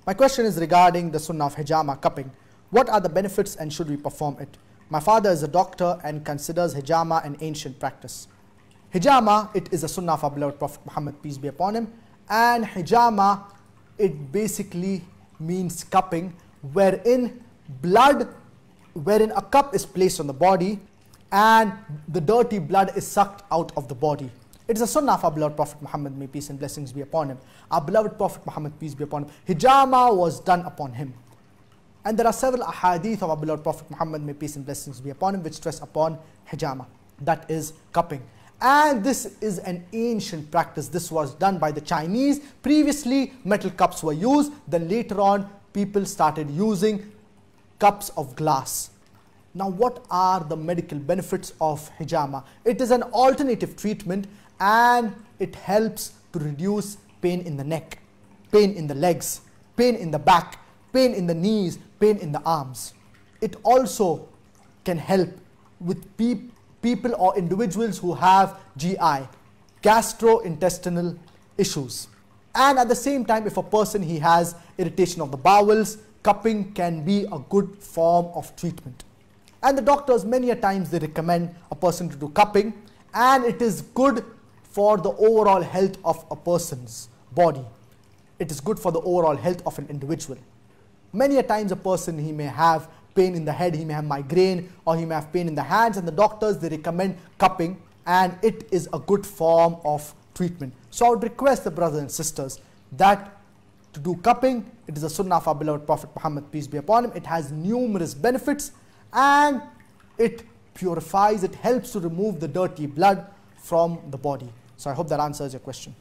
My question is regarding the sunnah of hijama, cupping. What are the benefits and should we perform it? My father is a doctor and considers hijama an ancient practice. Hijama, it is a sunnah of our beloved Prophet Muhammad, peace be upon him. And hijama, it basically means cupping, wherein a cup is placed on the body and the dirty blood is sucked out of the body. It is a sunnah of our beloved Prophet Muhammad, may peace and blessings be upon him. Our beloved Prophet Muhammad, peace be upon him, hijama was done upon him. And there are several ahadith of our beloved Prophet Muhammad, may peace and blessings be upon him, which stress upon hijama, that is cupping. And this is an ancient practice. This was done by the Chinese. Previously, metal cups were used. Then later on, people started using cups of glass. Now, what are the medical benefits of hijama? It is an alternative treatment and it helps to reduce pain in the neck, pain in the legs, pain in the back, pain in the knees, pain in the arms. It also can help with people or individuals who have GI, gastrointestinal issues. And at the same time, if a person he has irritation of the bowels, cupping can be a good form of treatment. And the doctors, many a times, they recommend a person to do cupping, and it is good for the overall health of a person's body. It is good for the overall health of an individual. Many a times a person, he may have pain in the head, he may have migraine, or he may have pain in the hands, and the doctors, they recommend cupping, and it is a good form of treatment. So I would request the brothers and sisters that to do cupping, it is a sunnah of our beloved Prophet Muhammad, peace be upon him. It has numerous benefits and it purifies, it helps to remove the dirty blood from the body. So I hope that answers your question.